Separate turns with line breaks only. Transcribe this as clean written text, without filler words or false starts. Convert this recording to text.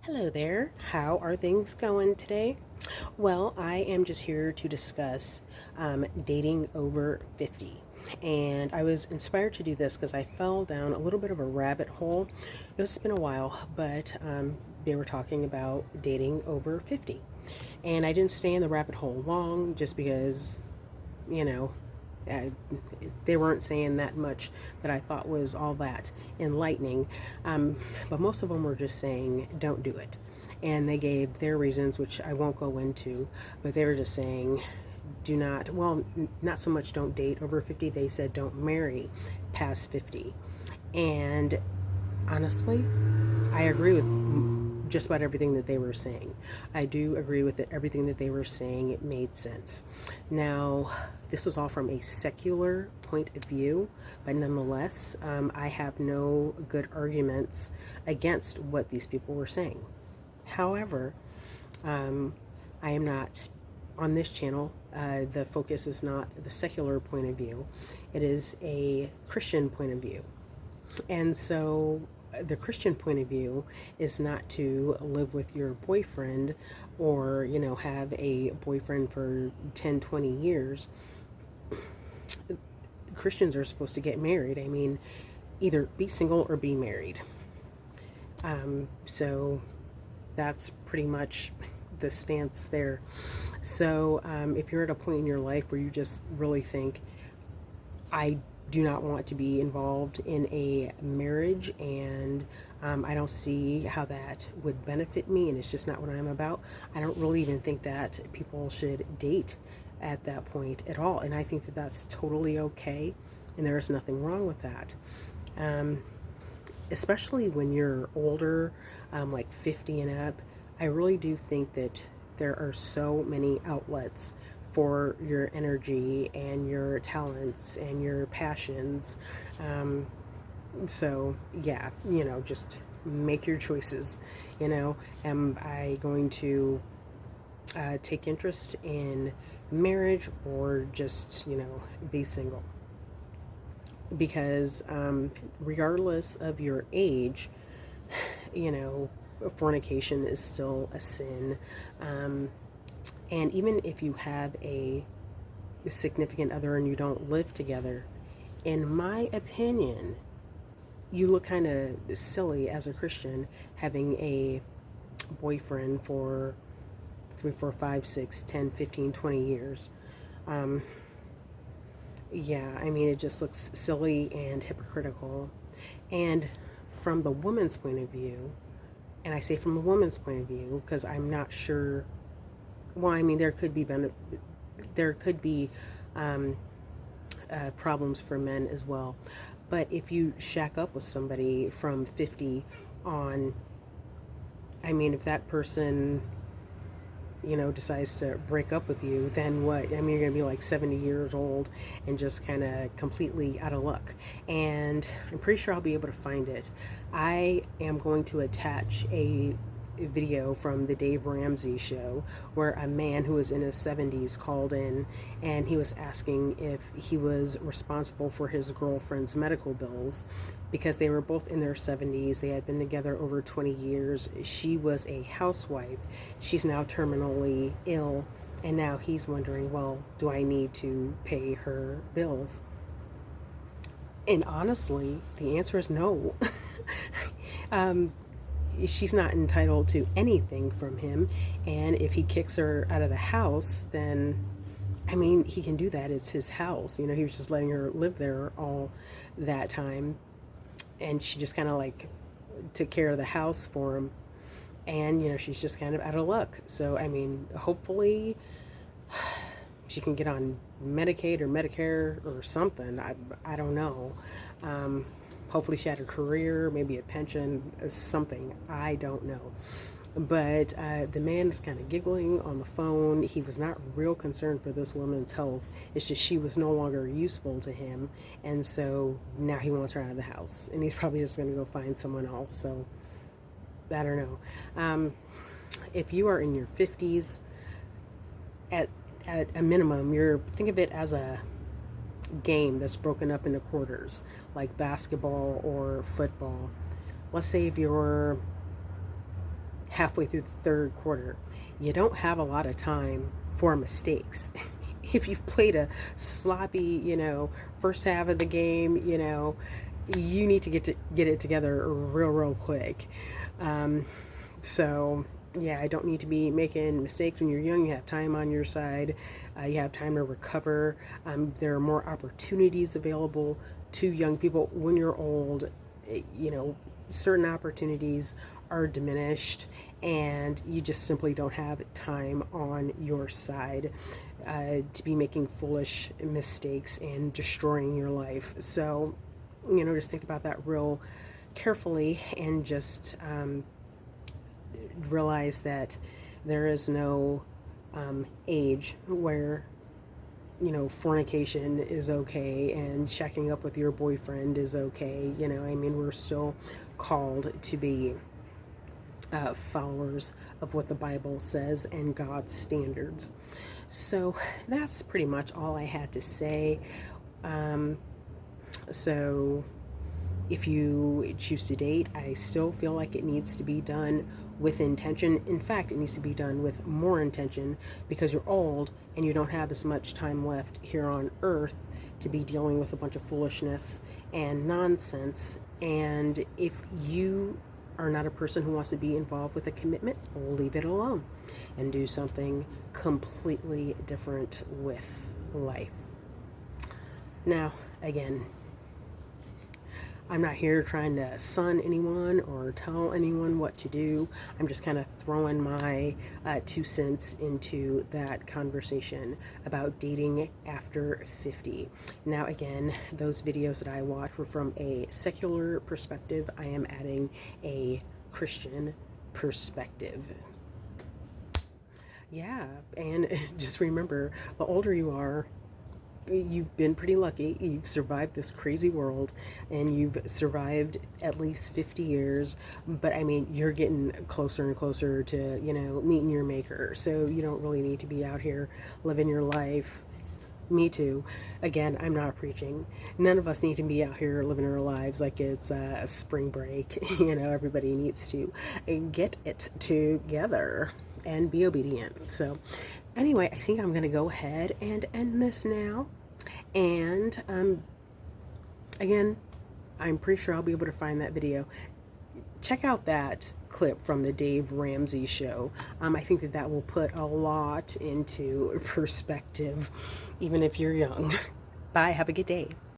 Hello there. How are things going today? Well, I am just here to discuss dating over 50. And I was inspired to do this because I fell down a little bit of a rabbit hole. It's been a while, but they were talking about dating over 50. And I didn't stay in the rabbit hole long just because, you know, uh, they weren't saying that much that I thought was all that enlightening. But most of them were just saying, don't do it. And they gave their reasons, which I won't go into, but they were just saying, do not, well, not so much don't date over 50. They said don't marry past 50. And honestly, I agree with just about everything that they were saying. I do agree with it, everything that they were saying. It made sense. Now, this was all from a secular point of view, but nonetheless, I have no good arguments against what these people were saying. However, I am not on this channel. The focus is not the secular point of view, it is a Christian point of view. And so the Christian point of view is not to live with your boyfriend or, have a boyfriend for 10, 20 years. Christians are supposed to get married. I mean, either be single or be married. So that's pretty much the stance there. So if you're at a point in your life where you just really think, I do not want to be involved in a marriage, and I don't see how that would benefit me, and it's just not what I'm about. I don't really even think that people should date at that point at all, and I think that that's totally okay, and there is nothing wrong with that. Um, Especially when you're older, like 50 and up, I really do think that there are so many outlets for your energy and your talents and your passions. Um, so, yeah, just make your choices. Am I going to take interest in marriage or just, be single? Because regardless of your age, you know, fornication is still a sin. Um, and even if you have a significant other and you don't live together, in my opinion, you look kind of silly as a Christian having a boyfriend for 3, 4, 5, 6, 10, 15, 20 years. Um, yeah, I mean, it just looks silly and hypocritical. And from the woman's point of view, and I say from the woman's point of view because I'm not sure. Well, I mean, there could be um, problems for men as well. But if you shack up with somebody from 50 on, I mean, if that person decides to break up with you, then what? I mean, you're going to be like 70 years old and just kind of completely out of luck. And I'm pretty sure I'll be able to find it. I am going to attach a video from the Dave Ramsey show where a man who was in his 70s called in and he was asking if he was responsible for his girlfriend's medical bills because they were both in their 70s. They had been together over 20 years. She was a housewife. She's now terminally ill. And now he's wondering, well, do I need to pay her bills? And honestly, the answer is no. um, she's not entitled to anything from him. And if he kicks her out of the house, then, I mean, he can do that. It's his house. He was just letting her live there all that time. And she just kind of like took care of the house for him. And, she's just kind of out of luck. So, I mean, hopefully she can get on Medicaid or Medicare or something. I don't know. Hopefully she had a career, maybe a pension, something. I don't know. But the man is kind of giggling on the phone. He was not real concerned for this woman's health. It's just she was no longer useful to him. And so now he wants her out of the house. And he's probably just going to go find someone else. So I don't know. If you are in your 50s, at a minimum, think of it as a game that's broken up into quarters, like basketball or football. Let's say if you're halfway through the third quarter. You don't have a lot of time for mistakes. If you've played a sloppy, first half of the game, you need to get it together real quick. So yeah, I don't need to be making mistakes when you're young. You have time on your side. You have time to recover. There are more opportunities available to young people. When you're old, certain opportunities are diminished, and you just simply don't have time on your side to be making foolish mistakes and destroying your life. So, just think about that real carefully, and just realize that there is no age where fornication is okay and shacking up with your boyfriend is okay. We're still called to be followers of what the Bible says and God's standards. So that's pretty much all I had to say. So if you choose to date, I still feel like it needs to be done with intention. In fact, it needs to be done with more intention, because you're old and you don't have as much time left here on earth to be dealing with a bunch of foolishness and nonsense. And if you are not a person who wants to be involved with a commitment, leave it alone and do something completely different with life. Now, again, I'm not here trying to sun anyone or tell anyone what to do. I'm just kind of throwing my 2 cents into that conversation about dating after 50. Now, again, those videos that I watched were from a secular perspective. I am adding a Christian perspective. Yeah, and just remember, the older you are, you've been pretty lucky. You've survived this crazy world, and you've survived at least 50 years. But you're getting closer and closer to, meeting your maker. So you don't really need to be out here living your life. Me too. Again, I'm not preaching. None of us need to be out here living our lives like it's a spring break. Everybody needs to get it together and be obedient. So anyway, I think I'm going to go ahead and end this now. And again, I'm pretty sure I'll be able to find that video. Check out that clip from the Dave Ramsey show. I think that will put a lot into perspective, even if you're young. Bye. Have a good day.